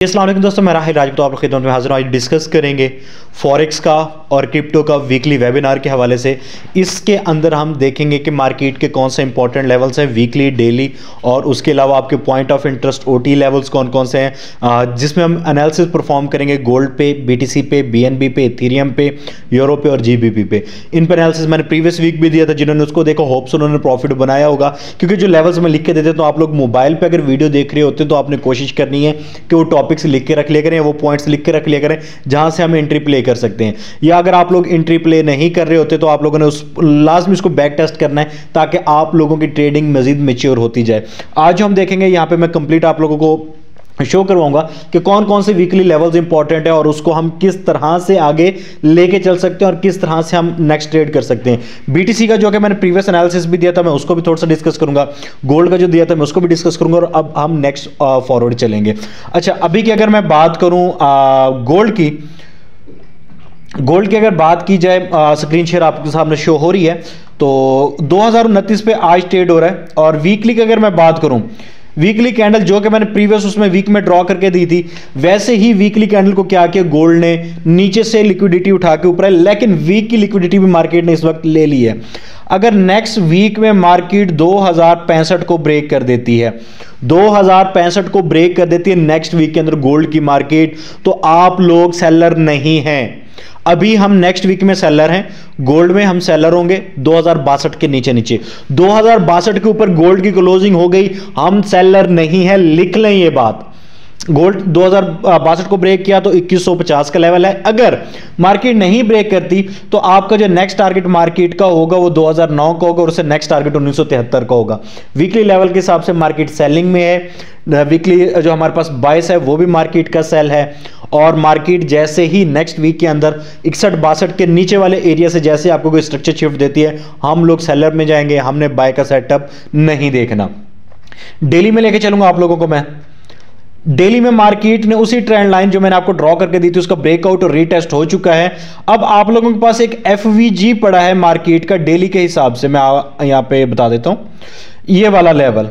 अस्सलाम वालेकुम दोस्तों, मैं राहिल राजपूत आप लोग की खिदमत में हाजिर हूँ। आज डिस्कस करेंगे फॉरेक्स का और क्रिप्टो का वीकली वेबिनार के हवाले से। इसके अंदर हम देखेंगे कि मार्केट के कौन से इंपॉर्टेंट लेवल्स हैं वीकली, डेली, और उसके अलावा आपके point of interest OT levels कौन कौन से हैं, जिसमें हम एनालिसिस परफॉर्म करेंगे गोल्ड पे, बीटीसी पे, बीएनबी पे, इथेरियम पे, यूरो पे और जीबीपी पे। इन पर एनालिसिस मैंने प्रीवियस वीक भी दिया था, जिन्होंने उसको देखा होप्स उन्होंने प्रॉफिट बनाया होगा, क्योंकि जो लेवल्स में लिख के देते तो आप लोग मोबाइल पर अगर वीडियो देख रहे होते तो आपने कोशिश करनी है कि वो टॉपिक्स लिख के रख लिया करें, वो पॉइंट्स लिख के रख लिया करें जहां से हम एंट्री प्ले कर सकते हैं। या अगर आप लोग एंट्री प्ले नहीं कर रहे होते तो आप लोगों ने उस लास्ट में इसको बैक टेस्ट करना है ताकि आप लोगों की ट्रेडिंग मजीद मैच्योर होती जाए। आज हम देखेंगे यहां पे मैं कंप्लीट आप लोगों को शो करवाऊंगा कि कौन कौन से वीकली लेवल्स इंपॉर्टेंट है और उसको हम किस तरह से आगे लेके चल सकते हैं और किस तरह से हम नेक्स्ट ट्रेड कर सकते हैं। बीटीसी का जो कि मैंने प्रीवियस एनालिसिस भी दिया था, मैं उसको भी थोड़ा सा डिस्कस करूंगा। गोल्ड का जो दिया था मैं उसको भी डिस्कस करूंगा और अब हम नेक्स्ट फॉरवर्ड चलेंगे। अच्छा, अभी की अगर मैं बात करूं गोल्ड की अगर बात की जाए, स्क्रीन शेयर आपके सामने शो हो रही है, तो 2029 पे आज ट्रेड हो रहा है। और वीकली की अगर मैं बात करूं, वीकली कैंडल जो कि मैंने प्रीवियस उसमें वीक में ड्रॉ करके दी थी, वैसे ही वीकली कैंडल को क्या किया, गोल्ड ने नीचे से लिक्विडिटी उठा के ऊपर है, लेकिन वीक की लिक्विडिटी भी मार्केट ने इस वक्त ले ली है। अगर नेक्स्ट वीक में मार्केट 2065 को ब्रेक कर देती है, 2065 को ब्रेक कर देती है नेक्स्ट वीक के अंदर गोल्ड की मार्केट, तो आप लोग सेलर नहीं हैं। अभी हम नेक्स्ट वीक में सेलर हैं, गोल्ड में हम सेलर होंगे 2062 के नीचे 2062 के ऊपर गोल्ड की क्लोजिंग हो गई, हम सेलर नहीं है। लिख लें ये बात, गोल्ड 2062 को ब्रेक किया तो 2150 का लेवल है। अगर मार्केट नहीं ब्रेक करती तो आपका जो नेक्स्ट टारगेट मार्केट का होगा वो 2009 का होगा और उससे नेक्स्ट टारगेट 1973 का होगा। वीकली लेवल के हिसाब से मार्केट सेलिंग में है, वीकली जो हमारे पास बायस है वो भी मार्केट का सेल है। और मार्केट जैसे ही नेक्स्ट वीक के अंदर 61-62 के नीचे वाले एरिया से जैसे आपको कोई स्ट्रक्चर शिफ्ट देती है, हम लोग सेलर में जाएंगे, हमने बाय का सेटअप नहीं देखना। डेली में लेके चलूंगा आप लोगों को मैं। डेली में मार्केट ने उसी ट्रेंड लाइन जो मैंने आपको ड्रॉ करके दी थी उसका ब्रेकआउट और रीटेस्ट हो चुका है। अब आप लोगों के पास एक एफवीजी पड़ा है मार्केट का डेली के हिसाब से, मैं यहां पे बता देता हूं, ये वाला लेवल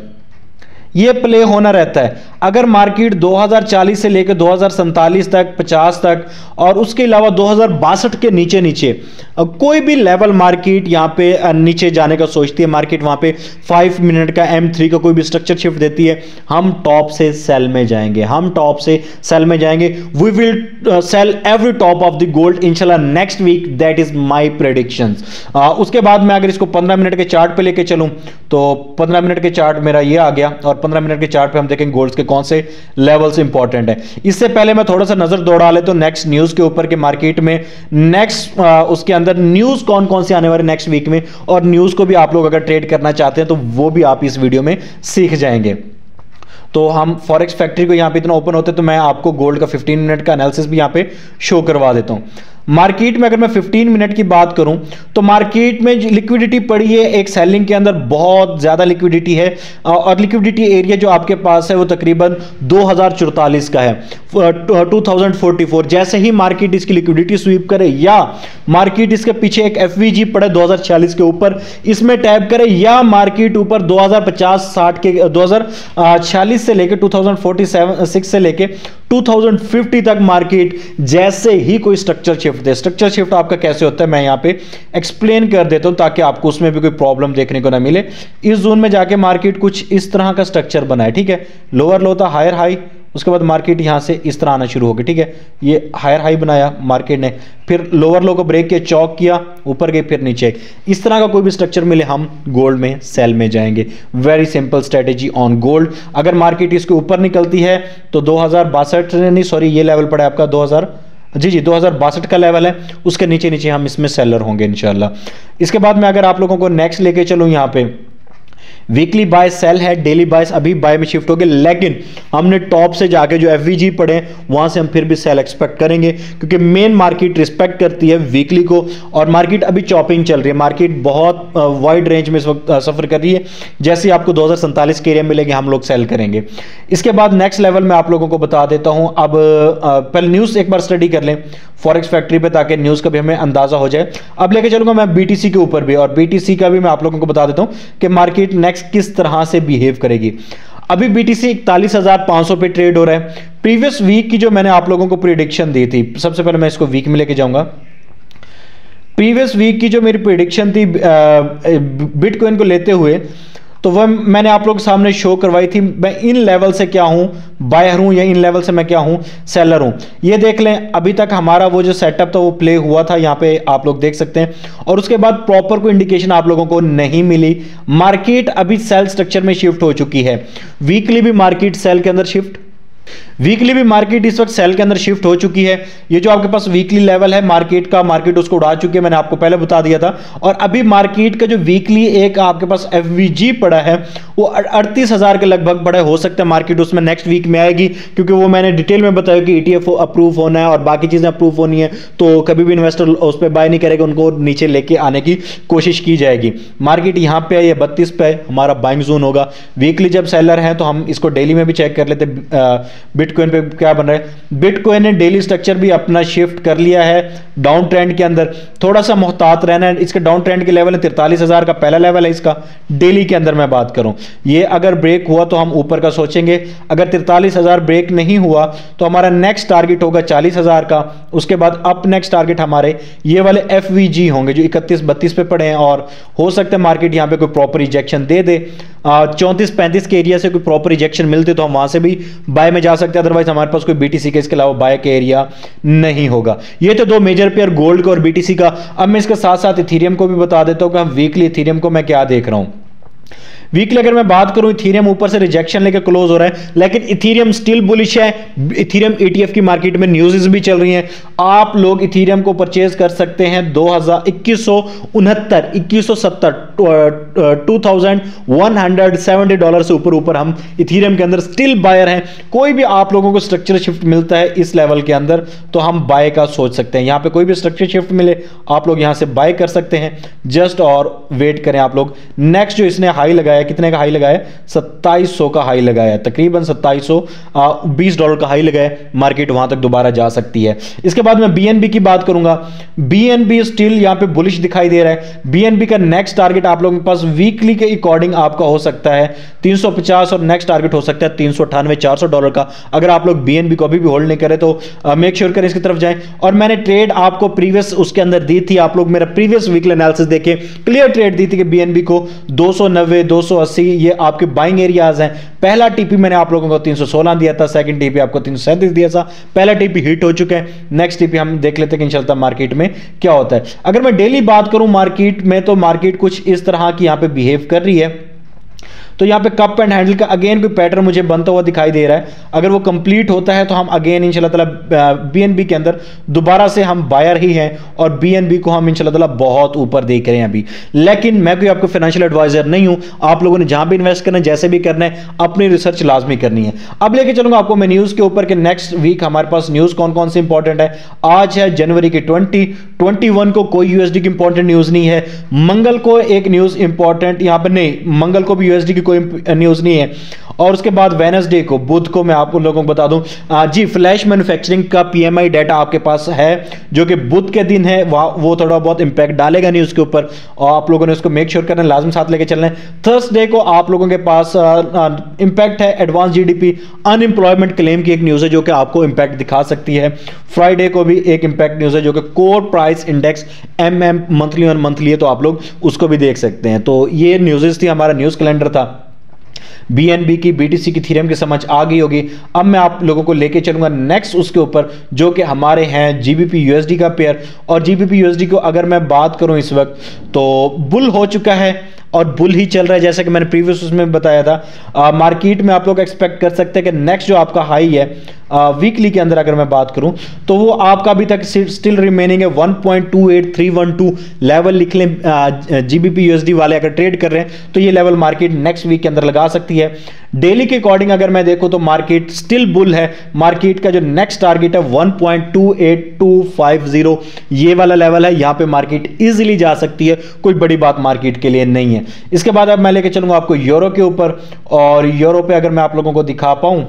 ये प्ले होना रहता है। अगर मार्केट 2040 से लेकर 2047 तक, 50 तक और उसके अलावा 2062 के नीचे कोई भी लेवल मार्केट यहां पे नीचे जाने का सोचती है, मार्केट वहां पे 5 मिनट का M3 का कोई भी स्ट्रक्चर शिफ्ट देती है, हम टॉप से सेल में जाएंगे, we will sell every top of the gold इंशाल्लाह next week, that is my predictions. उसके बाद मैं अगर इसको 15 मिनट के चार्ट पे लेके चलूं तो 15 मिनट के चार्ट मेरा ये आ गया और 15 मिनट के चार्ट पे हम देखेंगे गोल्ड के कौन से लेवल्स इंपॉर्टेंट है। इससे पहले मैं थोड़ा सा नजर दौड़ा ले तो नेक्स्ट न्यूज के ऊपर के मार्केट में नेक्स्ट उसके अंदर न्यूज कौन कौन सी आने वाले नेक्स्ट वीक में, और न्यूज को भी आप लोग अगर ट्रेड करना चाहते हैं तो वो भी आप इस वीडियो में सीख जाएंगे। तो हम फॉरेक्स फैक्ट्री को यहां पे इतना ओपन होते तो मैं आपको गोल्ड का 15 मिनट का एनालिसिस भी यहां पे शो करवा देता हूं। मार्केट में अगर मैं 15 मिनट की बात करूं तो मार्केट में लिक्विडिटी पड़ी है, एक सेलिंग के अंदर बहुत ज्यादा लिक्विडिटी है और लिक्विडिटी एरिया जो आपके पास है वो तकरीबन 2044 का है, 2044। जैसे ही मार्केट इसकी लिक्विडिटी स्वीप करे या मार्केट इसके पीछे एक एफवीजी पड़े 2046 के ऊपर, इसमें टैप करे, या मार्केट ऊपर 2050-60 के 2046 से लेकर 2046 से लेकर 2050 तक मार्केट जैसे ही कोई स्ट्रक्चर स्ट्रक्चर शिफ्ट आपका कैसे होता है मैं यहां पे एक्सप्लेन कर देता हूं ताकि आपको उसमें भी कोई प्रॉब्लम देखने को ना मिले। इस जोन में जाके मार्केट कुछ इस तरह का स्ट्रक्चर बना है, ठीक है, लोअर लो था, हायर हाई, उसके बाद मार्केट यहां से इस तरह आना शुरू हो गई, ठीक है, ये हायर हाई बनाया मार्केट ने, फिर लोअर लो को ब्रेक किया, चौक किया, ऊपर गए, फिर नीचे। इस तरह का कोई भी स्ट्रक्चर मिले हम गोल्ड में सेल में जाएंगे। Very simple strategy on gold. अगर मार्केट इसके ऊपर निकलती है तो 2062 नहीं, सॉरी, ये लेवल पड़ा है आपका 2062 का लेवल है, उसके नीचे हम इसमें सेलर होंगे इंशाल्लाह। इसके बाद मैं अगर आप लोगों को नेक्स्ट लेके चलूं, यहां पे वीकली बाय सेल है, डेली बायस अभी बाय में शिफ्ट हो गए, लेकिन हमने टॉप से जाके जो एफवीजी पड़े वहां से हम फिर भी सेल एक्सपेक्ट करेंगे क्योंकि मेन मार्केट रिस्पेक्ट करती है वीकली को और मार्केट अभी चॉपिंग चल रही है। मार्केट बहुत वाइड रेंज में इस वक्त सफर कर रही है, जैसे आपको 2047 के एरिया मिलेंगे हम लोग सेल करेंगे। इसके बाद नेक्स्ट लेवल में आप लोगों को बता देता हूं। अब पहले न्यूज एक बार स्टडी कर लें फॉरेक्स फैक्ट्री पे ताकि न्यूज का भी हमें अंदाजा हो जाए। अब लेके चलूंगा मैं बीटीसी के ऊपर भी, और बीटीसी का भी मैं आप लोगों को बता देता हूं कि मार्केट नेक्स्ट किस तरह से बिहेव करेगी। अभी बीटीसी 41,500 पे ट्रेड हो रहा है। प्रीवियस वीक की जो मैंने आप लोगों को प्रिडिक्शन दी थी, सबसे पहले मैं इसको वीक में लेके जाऊंगा। प्रीवियस वीक की जो मेरी प्रिडिक्शन थी बिटकॉइन को लेते हुए, तो वह मैंने आप लोगों के सामने शो करवाई थी। मैं इन लेवल से क्या हूं, बायर हूं, या इन लेवल से मैं क्या हूं, सेलर हूं। ये देख लें, अभी तक हमारा वो जो सेटअप था वो प्ले हुआ था, यहां पे आप लोग देख सकते हैं। और उसके बाद प्रॉपर कोई इंडिकेशन आप लोगों को नहीं मिली। मार्केट अभी सेल स्ट्रक्चर में शिफ्ट हो चुकी है। वीकली भी मार्केट सेल के अंदर शिफ्ट, वीकली भी मार्केट इस वक्त सेल के अंदर शिफ्ट हो चुकी है। ये जो आपके पास वीकली लेवल है मार्केट का, मार्केट उसको उड़ा चुकी है, मैंने आपको पहले बता दिया था। और अभी मार्केट का जो वीकली एक आपके पास एफवीजी पड़ा है वो 38,000 के लगभग पड़ा है। हो सकता है मार्केट उसमें नेक्स्ट वीक में आएगी, क्योंकि वो मैंने डिटेल में बताया कि ETF अप्रूव होना है और बाकी चीजें अप्रूव होनी है, तो कभी भी इन्वेस्टर उस पर बाय नहीं करेगा, उनको नीचे लेके आने की कोशिश की जाएगी। मार्केट यहां पे है, ये 32 पे हमारा बाइंग जोन होगा। वीकली जब सेलर है तो हम इसको डेली में भी चेक कर लेते। बिटकॉइन पे क्या बन रहा है, बिटकॉइन ने डेली स्ट्रक्चर भी अपना शिफ्ट कर लिया है डाउन ट्रेंड के अंदर। थोड़ा सा मुहतात रहना है। इसके डाउन ट्रेंड के लेवल है 43,000 का पहला लेवल है इसका, डेली के अंदर मैं बात करूं। ये अगर ब्रेक हुआ तो हम ऊपर का सोचेंगे, अगर 43,000 ब्रेक नहीं हुआ तो हमारा नेक्स्ट टारगेट होगा 40,000 का। उसके बाद अप नेक्स्ट टारगेट हमारे ये वाले FVG होंगे जो 31-32 पे पड़े हैं, और हो सकता है मार्केट यहां पे कोई प्रॉपर रिजेक्शन दे दे। 34-35 के एरिया से कोई प्रॉपर रिजेक्शन मिलते तो हम वहां से भी बाय में जा सकते हैं, अदरवाइज हमारे पास कोई BTC के इसके अलावा बाय के एरिया नहीं होगा। ये तो दो मेजर पेयर गोल्ड का और BTC का। अब मैं इसके साथ साथ इथेरियम को भी बता देता हूं कि हम वीकली इथेरियम को मैं क्या देख रहा हूं। वीकली अगर मैं बात करूं, इथेरियम ऊपर से रिजेक्शन लेकर क्लोज हो रहा है, लेकिन इथेरियम स्टिल बुलिश है। इथेरियम ETF की मार्केट में न्यूज़ भी चल रही हैं। आप लोग इथेरियम को परचेज कर सकते हैं 2170 $2,170 से ऊपर हम इथेरियम के अंदर स्टिल बायर हैं। कोई भी आप लोगों को स्ट्रक्चर शिफ्ट मिलता है इस लेवल के अंदर तो हम बाय का सोच सकते हैं। यहां पे कोई भी स्ट्रक्चर शिफ्ट मिले आप लोग यहां से बाय कर सकते हैं जस्ट, और वेट करें आप लोग। नेक्स्ट जो इसने हाई लगाया, कितने का हाई लगाया, 2700 का हाई लगाया, तकरीबन $2720 का हाई लगाया। मार्केट वहां तक दोबारा जा सकती है। इसके बाद मैं BNB की बात करूंगा। BNB स्टिल यहां पे बुलिश दिखाई दे रहा है। BNB का नेक्स्ट टारगेट आप लोगों के पास वीकली के अकॉर्डिंग आपका हो सकता है 350 और नेक्स्ट टारगेट हो सकता है $398-400 का। अगर आप लोग BNB को अभी भी होल्ड नहीं करें तो मेक श्योर करें इसकी तरफ जाएं। और मैंने ट्रेड आपको प्रीवियस उसके अंदर दी थी, आप लोग मेरा प्रीवियस वीकली एनालिसिस देखें, क्लियर ट्रेड दी थी कि BNB को 290 280 ये आपके बाइंग एरियाज हैं। पहला TP मैंने आप लोगों को 316 दिया था, सेकंड TP आपको 337 दिया था। पहला TP हिट हो चुका है, नेक्स्ट TP हम देख लेते हैं कि इंशाल्लाह मार्केट में क्या होता है। अगर मैं डेली बात करूं मार्केट में, तो मार्केट कुछ इस तरह की यहां पे बिहेव कर रही है। तो यहाँ पे कप एंड हैंडल का अगेन कोई पैटर्न मुझे बनता हुआ दिखाई दे रहा है। अगर वो कंप्लीट होता है तो हम अगेन इंशाल्लाह ताला BNB के अंदर दोबारा से हम बायर ही हैं, और BNB को हम इंशाल्लाह ताला बहुत ऊपर देख रहे हैं अभी। लेकिन मैं कोई आपको फाइनेंशियल एडवाइजर नहीं हूं। आप लोगों ने जहां भी इन्वेस्ट करना है, जैसे भी करना है, अपनी रिसर्च लाजमी करनी है। अब लेके चलूंगा आपको मैं न्यूज के ऊपर कि नेक्स्ट वीक हमारे पास न्यूज कौन कौन सी इंपॉर्टेंट है। आज है जनवरी की 21 को कोई USD की इंपॉर्टेंट न्यूज नहीं है। मंगल को एक न्यूज इंपॉर्टेंट यहां पर नहीं, मंगल को भी USD की कोई न्यूज नहीं है। और उसके बाद वेडनेसडे को, बुध को मैं आप लोगों को बता दूं जी, फ्लैश मैन्युफैक्चरिंग का PMI डाटा आपके पास है जो कि बुध के दिन है। वो थोड़ा बहुत इंपैक्ट डालेगा न्यूज के ऊपर, और आप लोगों ने उसको मेक श्योर करना लाजम साथ लेके चलना है। थर्सडे को आप लोगों के पास इंपैक्ट है एडवांस GDP अनएम्प्लॉयमेंट क्लेम की एक न्यूज है जो कि आपको इंपैक्ट दिखा सकती है। फ्राइडे को भी एक इंपैक्ट न्यूज है जो कि core price index MM monthly और मंथली है, तो आप लोग उसको भी देख सकते हैं। तो ये न्यूज़ थी, हमारा न्यूज कैलेंडर था। BNB की, BTC की, इथेरियम की समझ आ गई होगी। अब मैं आप लोगों को लेके चलूंगा नेक्स्ट उसके ऊपर जो कि हमारे हैं GBP USD का पेयर। और GBP USD को अगर मैं बात करूं इस वक्त तो बुल हो चुका है और बुल ही चल रहा है, जैसा कि मैंने प्रीवियस उसमें बताया था। मार्केट में आप लोग एक्सपेक्ट कर सकते हैं कि नेक्स्ट जो आपका हाई है वीकली के अंदर अगर मैं बात करूं तो वो आपका अभी तक स्टिल रिमेनिंग है 1.28312 लेवल लिख लें। GBP USD वाले अगर ट्रेड कर रहे हैं तो ये लेवल मार्केट नेक्स्ट वीक के अंदर लगा सकती है। डेली के अकॉर्डिंग अगर मैं देखूं तो मार्केट स्टिल बुल है। मार्केट का जो नेक्स्ट टारगेट है 1.28250 ये वाला लेवल है, यहां पे मार्केट इजीली जा सकती है, कोई बड़ी बात मार्केट के लिए नहीं है। इसके बाद अब मैं लेके चलूंगा आपको यूरो के ऊपर, और यूरो पे अगर मैं आप लोगों को दिखा पाऊं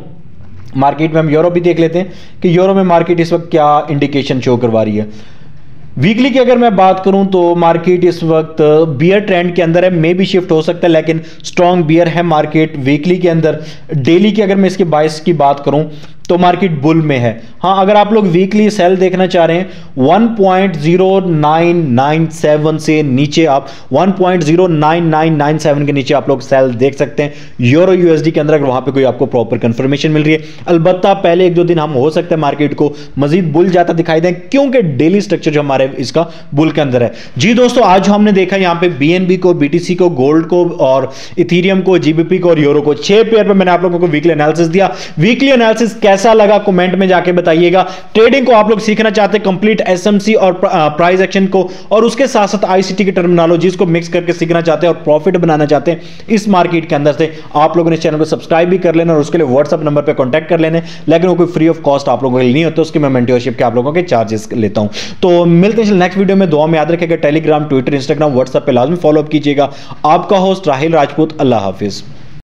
मार्केट में, हम यूरो भी देख लेते हैं कि यूरो में मार्केट इस वक्त क्या इंडिकेशन शो करवा रही है। वीकली की अगर मैं बात करूं तो मार्केट इस वक्त बियर ट्रेंड के अंदर है, मे भी शिफ्ट हो सकता है लेकिन स्ट्रॉन्ग बियर है मार्केट वीकली के अंदर। डेली की अगर मैं इसके बायस की बात करूं तो मार्केट बुल में है। हाँ, अगर आप लोग वीकली सेल देखना चाह रहे हैं 1.0997 से नीचे, आप 1.09997 के नीचे आप लोग सेल देख सकते हैं यूरो यूएसडी के अंदर, अगर वहां पे कोई आपको प्रॉपर कंफर्मेशन मिल रही है। अलबत्ता पहले 1-2 दिन हम हो सकता है मार्केट को मजीद बुल जाता दिखाई दें, क्योंकि डेली स्ट्रक्चर जो हमारे इसका बुल के अंदर है। जी दोस्तों, आज हमने देखा यहां पे बीएनबी को, बीटीसी को, गोल्ड को और इथेरियम को, जीबीपी को और यूरो को, 6 पेयर पे मैंने आप लोगों को वीकली एनालिसिस दिया। वीकली एनालिसिस कैसा लगा कमेंट में जाके बताइएगा। ट्रेडिंग को आप लोग सीखना चाहते हैं, कंप्लीट एसएमसी और प्राइस एक्शन को और उसके साथ साथ आईसीटी की टर्मिनोलॉजीज को मिक्स करके सीखना चाहते हैं और प्रॉफिट बनाना चाहते हैं इस मार्केट के अंदर से, आप लोगों ने चैनल को सब्सक्राइब भी कर लेना और उसके लिए व्हाट्सएप नंबर पर कॉन्टैक्ट कर लेने, लेकिन वो कोई फ्री ऑफ कॉस्ट आप लोगों के लिए नहीं होता, उसकी मैं मेंटरशिप के आप लोगों के चार्जेस लेता हूं। तो मिलते हैं नेक्स्ट वीडियो में। दुआ में याद रखिएगा, टेलीग्राम, ट्विटर, इंस्टाग्राम, व्हाट्सएप पे लाजमी फॉलो अप कीजिएगा। आपका होस्ट राहिल राजपूत, अल्लाह हाफिज।